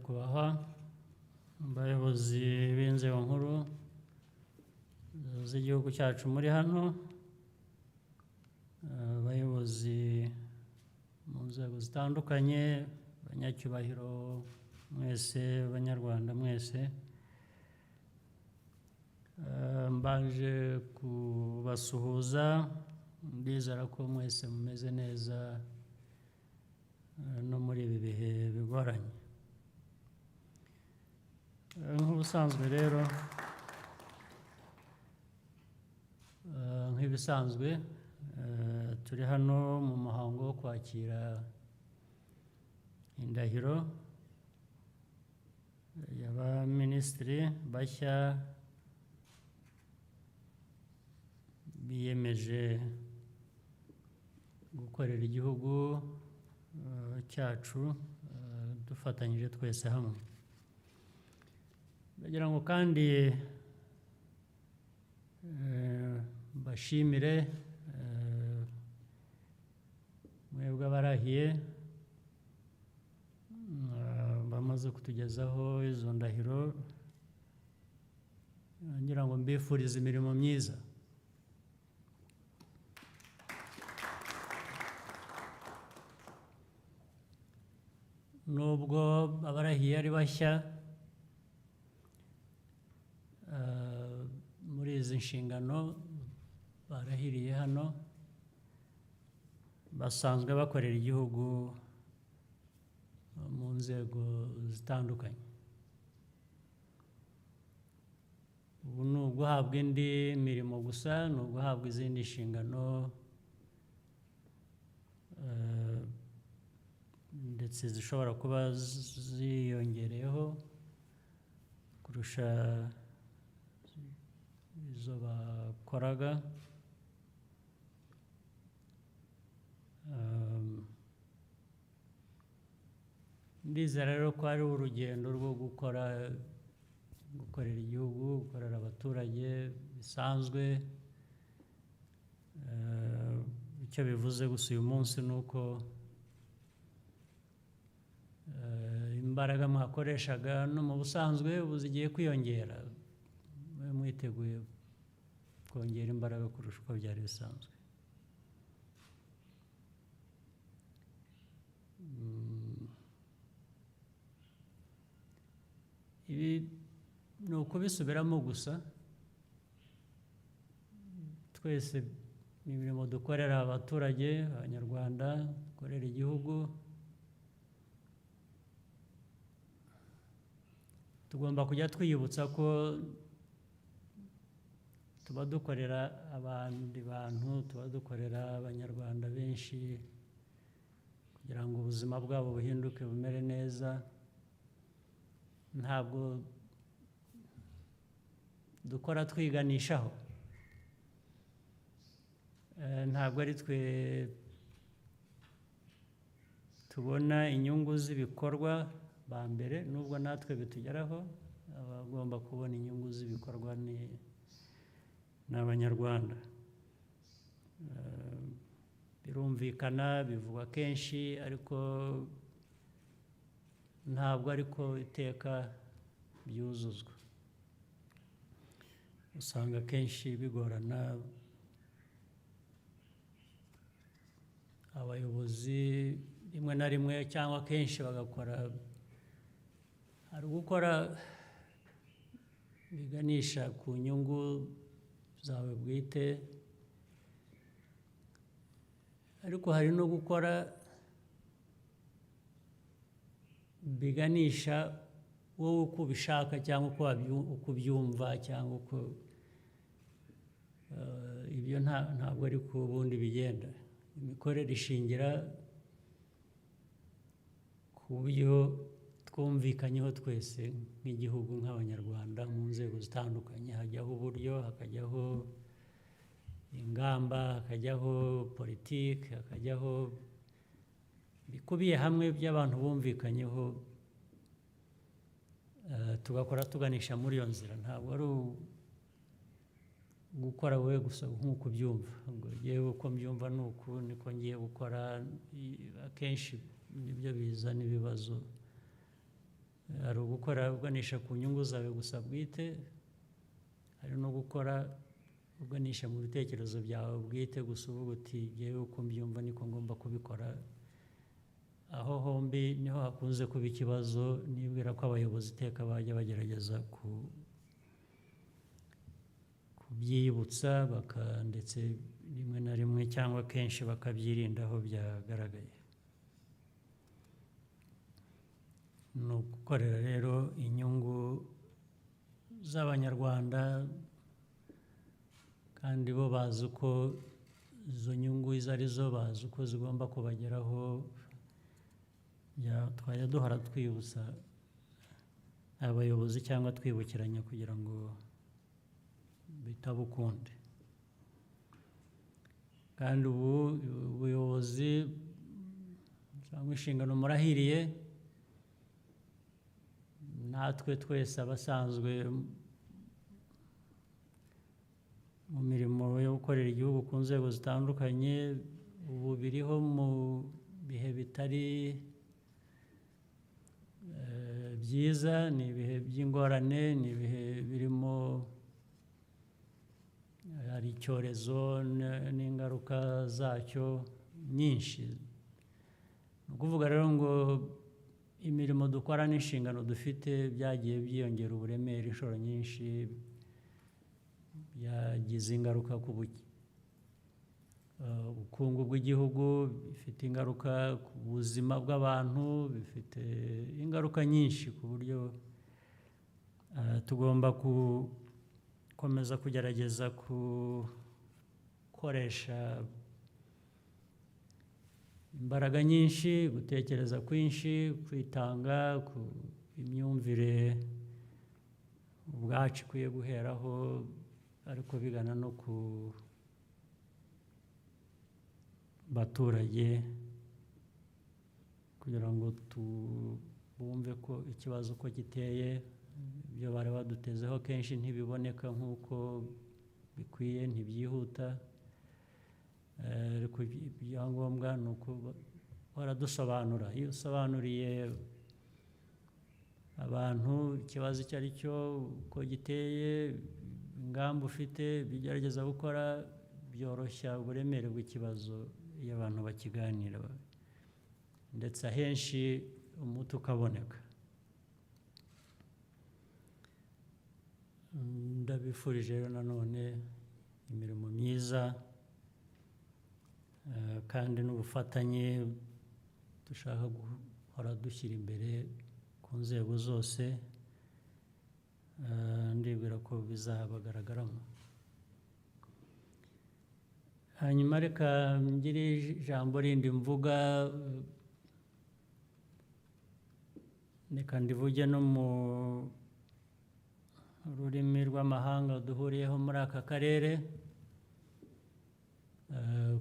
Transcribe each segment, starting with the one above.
banyakubahwa abayobozi b'inzego nkuru z'igihugu cyacu muri hano, abayobozi mu nzego zitandukanye, abanyacyubahiro mwese, abanyarwanda mwese, mbanje kubasuhuza, ndizera ko mwese mumeze neza no muri ibi bihe bigoranye. Nk'ubusanzwe rero, nk'ibisanzwe turi hano mu muhango wo kwakira indahiro y'abaminisitiri bashya biyemeje gukorera igihugu cyacu dufatanyije twese hamwe. Ndagira ngo kandi bashimire mwebwe abarahiye bamaze kutugezaho izo ndahiro, ngira ngo mbifurize imirimo myiza. Nubwo abarahiye ari bashya muri izi nshingano barahiriye hano, basanzwe bakorera igihugu mu nzego zitandukanye. Ubu ni uguhabwa indi mirimo gusa, ni uguhabwa izindi nshingano ndetse zishobora kuba ziyongereyeho kurusha izo bakoraga. Ndizera rero ko ari urugendo rwo gukorera igihugu, gukorera abaturage bisanzwe. Icyo bivuze gusa uyu munsi ni uko imbaraga mwakoreshaga no mu busanzwe ubu zigiye kwiyongera, mwiteguye kongera imbaraga kurusha uko byari bisanzwe. Ibi ni ukubisubiramo gusa, twese ni imirimo dukorera abaturage, abanyarwanda, dukorera igihugu. Tugomba kujya twiyibutsa ko tuba dukorera abandi bantu, tuba dukorera abanyarwanda benshi kugira ngo ubuzima bwabo buhinduke, bumere neza. Ntabwo dukora twiganishaho, ntabwo ari twe tubona inyungu z'ibikorwa ba mbere, nubwo natwe bitugeraho. Abagomba kubona inyungu z'ibikorwa ni Abanyarwanda. Birumvikana, bivugwa kenshi, ariko ntabwo ariko iteka byuzuzwa. Usanga kenshi bigorana, abayobozi rimwe na rimwe cyangwa kenshi bagakora, hari gukora biganisha ku nyungu zawe bwite, ariko hari no gukora biganisha wowe uko ubishaka cyangwa uko ubyumva cyangwa uko ibyo ntabwo ari ku bundi bigenda. Imikorere ishingira ku byo twumvikanyeho twese nk'igihugu, nk'abanyarwanda, mu nzego zitandukanye. Hajyaho uburyo, hakajyaho ingamba, hakajyaho politiki, hakajyaho bikubiye hamwe by'abantu bumvikanyeho, tugakora tuganisha muri iyo nzira. Ntabwo ari gukora wowe gusa nk'uko ubyumva, ngo yewe uko mbyumva ni uku niko ngiye gukora. Akenshi nibyo bizana ibibazo gukora uganisha ku nyungu zawe gusa bwite, hari no gukora uganisha mu bitekerezo byawe bwite gusa uvuga uti yewe uko mbyumva niko ngomba kubikora. Aho hombi niho hakunze kuba ikibazo. Nibwira ko abayobozi iteka bajya bagerageza kubyiyibutsa ndetse rimwe na rimwe cyangwa kenshi bakabyirinda aho byagaragaye. Ni ugukorera rero inyungu z'Abanyarwanda, kandi bo bazi uko izo nyungu izo ari zo, bazi uko zigomba kubageraho. Twajya duhora twibutsa abayobozi cyangwa twibukiranya kugira ngo bitaba ukundi. Kandi ubu ubuyobozi cyangwa inshingano murahiriye, natwe twese abasanzwe mu mirimo yo gukorera igihugu ku nzego zitandukanye, ubu biriho mu bihe bitari byiza, ni ibihe by'ingorane, ni ibihe birimo hari icyorezo n'ingaruka zacyo nyinshi. Ni ukuvuga rero ngo imirimo dukora n'inshingano dufite byagiye byiyongera uburemere inshuro nyinshi, byagize ingaruka ku ubukungu bw'igihugu, bifite ingaruka ku buzima bw'abantu, bifite ingaruka nyinshi ku buryo tugomba gukomeza kugerageza gukoresha imbaraga nyinshi, gutekereza kwinshi, kwitanga, imyumvire ubwacu ikwiye guheraho, ariko bigana no ku baturage kugira ngo bumve ko ikibazo uko giteye, ibyo bari badutezeho kenshi ntibiboneka nk'uko bikwiye, ntibyihuta. Ariko ibyangombwa ni uko baradusobanura. Iyo usobanuriye abantu ikibazo icyo ari cyo, uko giteye, ingamba ufite, bigerageza gukora, byoroshya uburemere bw'ikibazo iyo abantu bakiganira, ndetse ahenshi umuti ukaboneka. Ndabifurije rero nanone imirimo myiza, kandi n'ubufatanye dushaka guhora dushyira imbere ku nzego zose, ndibwira ko bizabagaragaramo. Hanyuma reka ngire ijambo rindi mvuga, reka ndivuge no mu rurimi rw'amahanga duhuriyeho muri aka karere,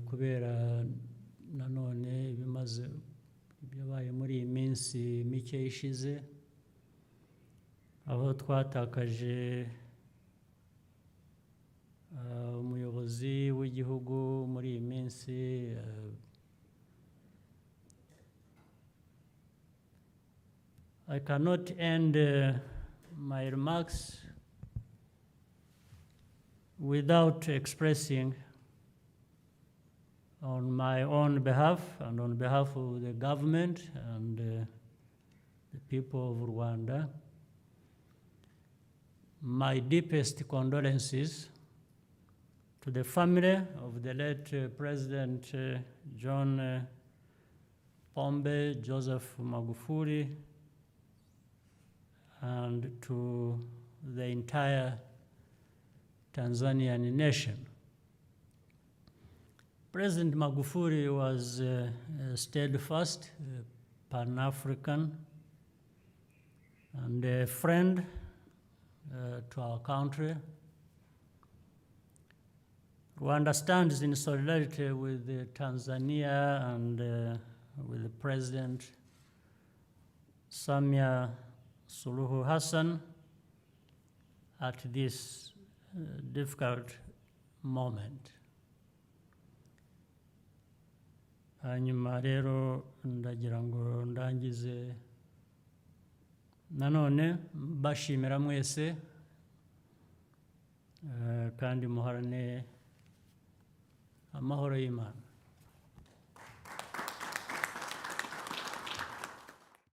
kubera nanone ibyabaye muri iyi minsi mike ishize, aho twatakaje umuyobozi w'igihugu muri iyi minsi. I cannot end my remarks without expressing on my own behalf and on behalf of the government and the people of Rwanda my deepest condolences to the family of the late President John Pombe Joseph Magufuli, and to the entire Tanzanian nation. President Magufuli was a steadfast Pan-African and a friend to our country. Rwanda stands in solidarity with Tanzania and with the President Samia Suluhu Hassan at this difficult moment. Hanyuma rero ndagira ngo ndangize nanone bashimira mwese kandi muhorane amahoro y'Imana.